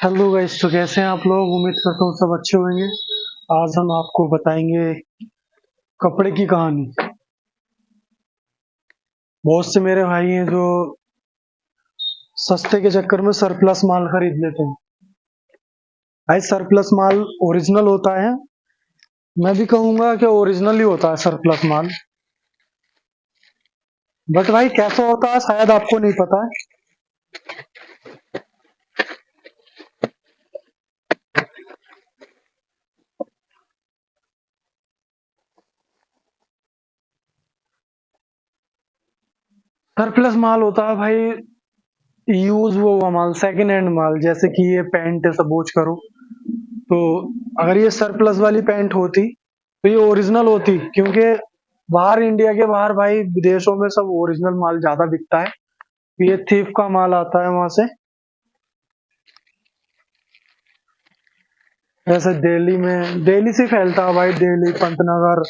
Hello guys, तो कैसे हैं आप लोग। उम्मीद करता हूँ सब अच्छे होंगे। आज हम आपको बताएंगे कपड़े की कहानी। बहुत से मेरे भाई हैं जो सस्ते के चक्कर में सरप्लस माल खरीद लेते हैं। भाई सरप्लस माल ओरिजिनल होता है। मैं भी कहूंगा कि ओरिजिनल ही होता है सरप्लस माल। बट भाई कैसा होता है शायद आपको नहीं पता है। सरप्लस माल होता है भाई यूज वो हुआ माल, सेकंड हैंड माल। जैसे कि ये पैंट सपोज करो, तो अगर ये सरप्लस वाली पैंट होती तो ये ओरिजिनल होती, क्योंकि बाहर इंडिया के बाहर भाई विदेशों में सब ओरिजिनल माल ज्यादा बिकता है। ये थीफ का माल आता है वहां से। ऐसे दिल्ली से फैलता है भाई। दिल्ली, पंतनगर,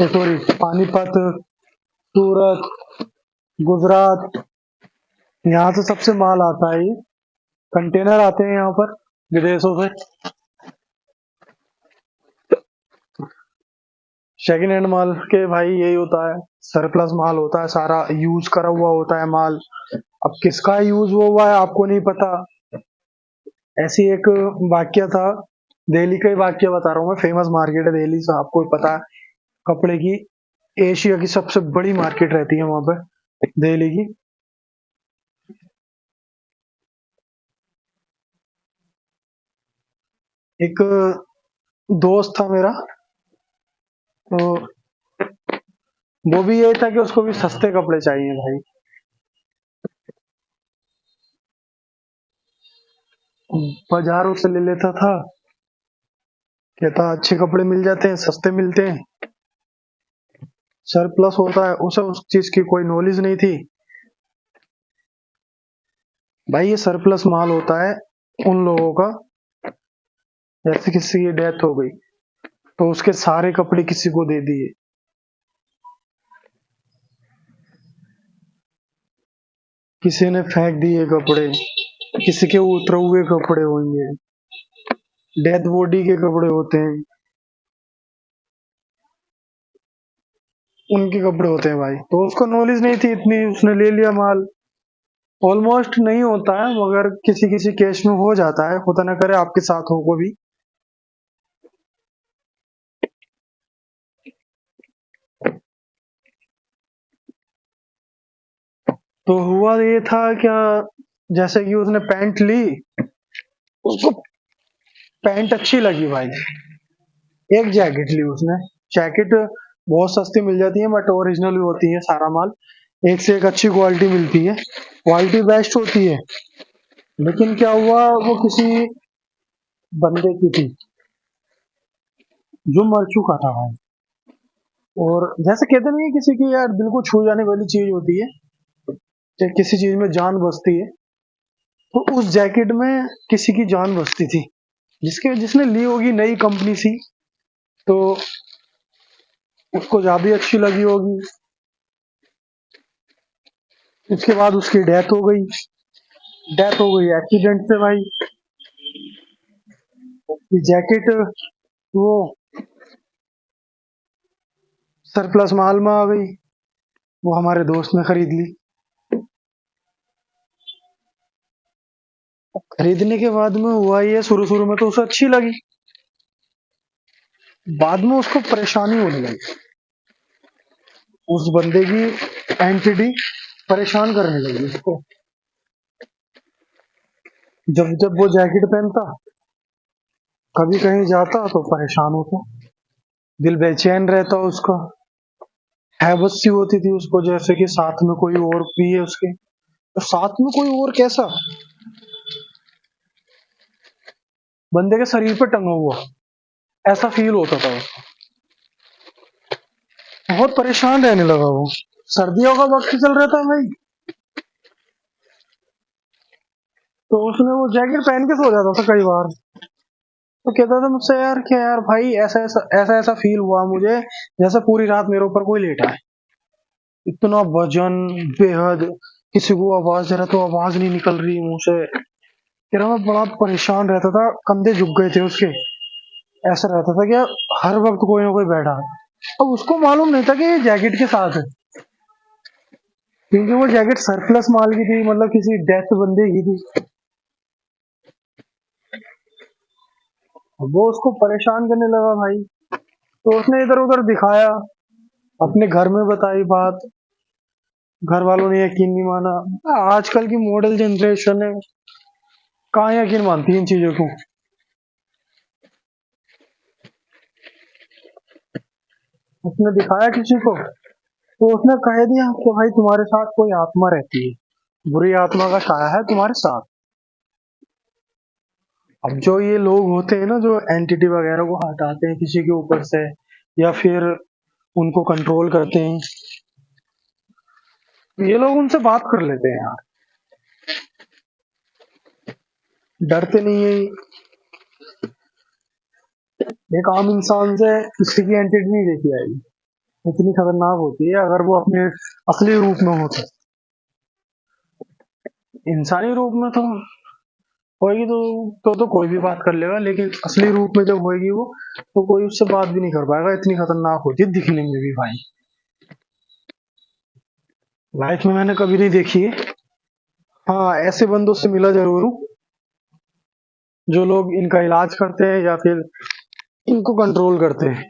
सॉरी, पानीपत, सूरत, गुजरात, यहाँ से सबसे माल आता है। ये कंटेनर आते हैं यहाँ पर विदेशों से। सेकेंड हैंड माल के भाई यही होता है, सरप्लस माल होता है, सारा यूज करा हुआ होता है माल। अब किसका यूज हुआ है आपको नहीं पता। ऐसी एक वाक्य था, दिल्ली का ही वाक्य बता रहा हूँ मैं। फेमस मार्केट है दिल्ली से, आपको भी पता है। कपड़े की एशिया की सबसे बड़ी मार्केट रहती है वहां पे, दिल्ली की। एक दोस्त था मेरा, तो वो भी यही था कि उसको भी सस्ते कपड़े चाहिए भाई। बाजारों से ले लेता था, कहता अच्छे कपड़े मिल जाते हैं, सस्ते मिलते हैं, सरप्लस होता है। उसे उस चीज की कोई नॉलेज नहीं थी। भाई ये सरप्लस माल होता है उन लोगों का, जैसे किसी की डेथ हो गई तो उसके सारे कपड़े किसी को दे दिए, किसी ने फेंक दिए कपड़े, किसी के उतरे हुए कपड़े होंगे, डेथ बॉडी के कपड़े होते हैं, उनके कपड़े होते हैं भाई। तो उसको नॉलेज नहीं थी इतनी, उसने ले लिया माल। ऑलमोस्ट नहीं होता है, मगर किसी किसी केस में हो जाता है। खुदा ना करे आपके साथ हो को भी। तो हुआ ये था क्या, जैसे कि उसने पैंट ली, उसको पैंट अच्छी लगी भाई। एक जैकेट ली उसने। जैकेट बहुत सस्ती मिल जाती है, बट ओरिजिनल भी होती है सारा माल। एक से एक अच्छी क्वालिटी मिलती है, क्वालिटी बेस्ट होती है। लेकिन क्या हुआ, वो किसी बंदे की थी जो मर चुका था भाई। और जैसे कहते नहीं है, किसी की यार दिल को छू जाने वाली चीज होती है, चाहे किसी चीज में जान बसती है। तो उस जैकेट में किसी की जान बसती थी, जिसने ली होगी, नई कंपनी सी। तो उसको ज्यादा अच्छी लगी होगी। उसके बाद उसकी डेथ हो गई। डेथ हो गई एक्सीडेंट से भाई। ये जैकेट वो सरप्लस माल में आ गई। वो हमारे दोस्त ने खरीद ली। खरीदने के बाद में हुआ ये, शुरू शुरू में तो उसे अच्छी लगी, बाद में उसको परेशानी होने लगी। उस बंदे की एंटिटी परेशान करने लगी उसको। जब जब वो जैकेट पहनता, कभी कहीं जाता तो परेशान होता, दिल बेचैन रहता उसका। हैबत सी होती थी उसको, जैसे कि साथ में कोई और भी है उसके। तो साथ में कोई और कैसा, बंदे के शरीर पे टंगा हुआ, ऐसा फील होता था उसको। बहुत परेशान रहने लगा वो। सर्दियों का वक्त चल रहा था भाई, तो उसने वो जैकेट पहन के सो जाता था कई बार। तो कहता था मुझसे, यार क्या यार भाई, ऐसा ऐसा ऐसा ऐसा फील हुआ मुझे जैसे पूरी रात मेरे ऊपर कोई लेटा है। इतना वजन, बेहद, किसी को आवाज दे रहा तो आवाज नहीं निकल रही मुंह से। कह रहा मैं बड़ा परेशान रहता था, कंधे झुक गए थे उसके। ऐसा रहता था कि हर वक्त कोई ना कोई बैठा है। अब उसको मालूम नहीं था कि ये जैकेट के साथ है, क्योंकि वो जैकेट सरप्लस माल की थी, मतलब किसी डेथ बंदे की थी। अब वो उसको परेशान करने लगा भाई, तो उसने इधर उधर दिखाया, अपने घर में बताई बात। घर वालों ने यकीन नहीं माना। आजकल की मॉडल जनरेशन है, कहाँ यकीन मानती है इन चीजों को। उसने दिखाया किसी को, तो उसने कह दिया कि भाई तुम्हारे साथ कोई आत्मा रहती है, बुरी आत्मा का साया है तुम्हारे साथ। अब जो ये लोग होते हैं ना, जो एंटिटी वगैरह को हटाते हैं किसी के ऊपर से, या फिर उनको कंट्रोल करते हैं, ये लोग उनसे बात कर लेते हैं यार, डरते नहीं है। एक आम इंसान से किसी की एंटिटी नहीं देखी जाएगी, इतनी खतरनाक होती है अगर वो अपने असली रूप में हो तो। इंसानी रूप में तो होगी तो कोई भी बात कर लेगा, लेकिन असली रूप में जब होगी वो, तो कोई उससे बात भी नहीं कर पाएगा, इतनी खतरनाक होती है दिखने में भी भाई। लाइफ में मैंने कभी नहीं देखी है। हाँ, ऐसे बंदों से मिला जरूर हूँ, जो लोग इनका इलाज करते हैं या फिर इनको कंट्रोल करते हैं।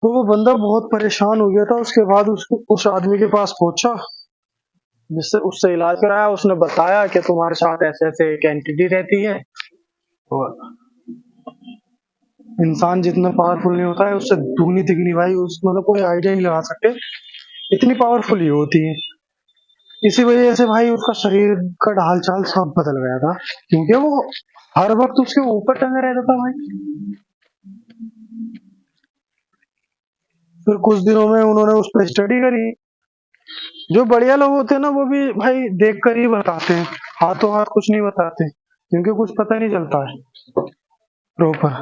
तो वो बंदा बहुत परेशान हो गया था, उसके बाद उसको उस आदमी के पास पहुंचा, जिससे उससे इलाज कराया। उसने बताया कि तुम्हारे साथ ऐसे ऐसे एक एंटिटी रहती है, और इंसान जितना पावरफुल नहीं होता है उससे दुगनी तिगनी भाई, उस मतलब कोई आइडिया नहीं लगा सकते, इतनी पावरफुल ही होती है। इसी वजह से भाई उसका शरीर का ढाल चाल सब बदल गया था, क्योंकि वो हर वक्त उसके ऊपर टंगे रहता था भाई। फिर कुछ दिनों में उन्होंने उस पर स्टडी करी। जो बढ़िया लोग होते हैं ना, वो भी भाई देख कर ही बताते हैं, हाथों हाथ कुछ नहीं बताते, क्योंकि कुछ पता नहीं चलता है प्रॉपर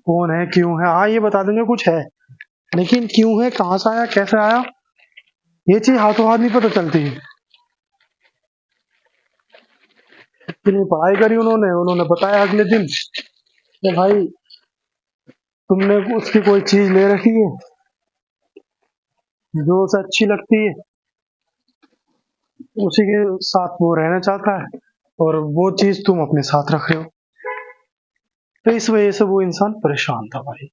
कौन है क्यों है। हाँ, ये बता देंगे कुछ है, लेकिन क्यों है, कहाँ से आया, कैसे आया, ये चीज हाथों हाथ नहीं पता चलती है। इतनी पढ़ाई करी उन्होंने उन्होंने बताया अगले दिन कि भाई तुमने उसकी कोई चीज ले रखी है जो उसे अच्छी लगती है, उसी के साथ वो रहना चाहता है, और वो चीज तुम अपने साथ रख रहे हो। तो इस वजह से वो इंसान परेशान था भाई।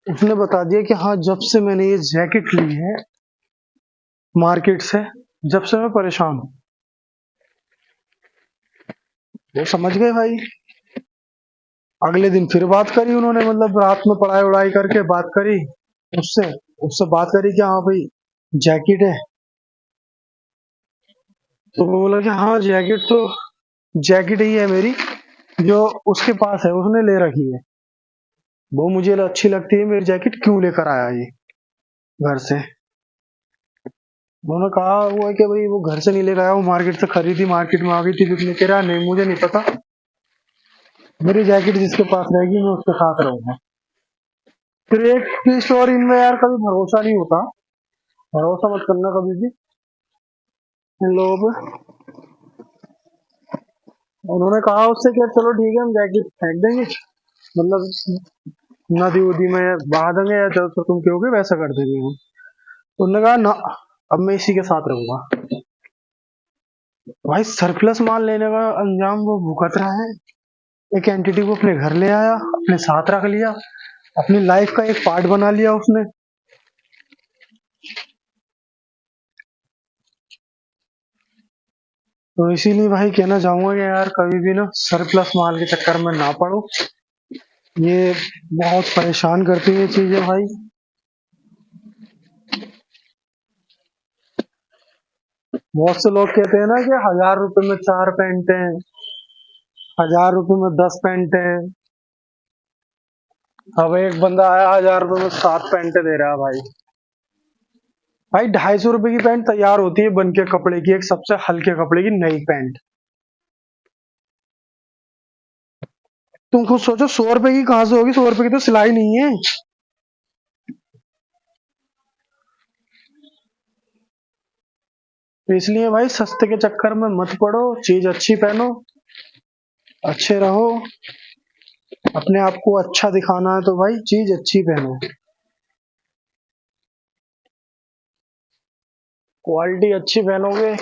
उसने बता दिया कि हाँ, जब से मैंने ये जैकेट ली है मार्केट से, जब से मैं परेशान हूँ। वो समझ गए भाई। अगले दिन फिर बात करी उन्होंने, मतलब रात में पढ़ाई उड़ाई करके बात करी उससे उससे बात करी कि हाँ भाई जैकेट है। तो वो बोला कि हाँ जैकेट ही है मेरी, जो उसके पास है, उसने ले रखी है, वो मुझे अच्छी लगती है, मेरी जैकेट क्यों लेकर आया ये घर से। उन्होंने कहा वो है कि भाई वो घर से नहीं लेकर आया, वो मार्केट से खरीदी, मार्केट में आ गई थी बिकने। कह रहा नहीं, मुझे नहीं पता, मेरी जैकेट जिसके पास रहेगी मैं उसके साथ रहूंगा। फिर एक चीज और, इनमें यार कभी भरोसा नहीं होता, भरोसा मत करना कभी भी इन लोगों पे। उन्होंने कहा उससे कि चलो ठीक है, हम जैकेट फेंक देंगे, मतलब नदी उदी में बहा देंगे, या जैसा तुम कहोगे वैसा कर देंगे हम। तो उन्होंने कहा ना, अब मैं इसी के साथ रहूंगा। भाई सरप्लस माल लेने का अंजाम वो भुगत रहा है, एक एंटिटी को अपने घर ले आया, अपने साथ रख लिया, अपनी लाइफ का एक पार्ट बना लिया उसने। तो इसीलिए भाई कहना चाहूंगा कि यार कभी भी ना सरप्लस माल के चक्कर में ना पड़ो, ये बहुत परेशान करती है चीजें भाई। बहुत से लोग कहते हैं ना कि 1000 रुपए में 4 पैंट हैं, 1000 रुपए में 10 पैंट हैं। अब एक बंदा आया 1000 रुपए में 7 पैंट दे रहा है भाई। भाई 250 रुपए की पैंट तैयार होती है बन के कपड़े की, एक सबसे हल्के कपड़े की नई पैंट। तुम खुद सोचो 100 रुपए की कहाँ से होगी, 100 रुपए की तो सिलाई नहीं है। तो इसलिए भाई सस्ते के चक्कर में मत पड़ो, चीज अच्छी पहनो, अच्छे रहो। अपने आप को अच्छा दिखाना है तो भाई चीज अच्छी पहनो, क्वालिटी अच्छी पहनोगे।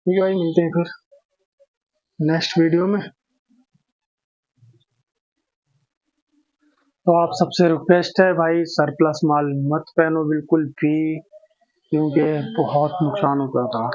ठीक है भाई, मिलते हैं फिर नेक्स्ट वीडियो में। तो आप सबसे रिक्वेस्ट है भाई, सरप्लस माल मत पहनो बिल्कुल भी, क्योंकि बहुत नुकसान होता था।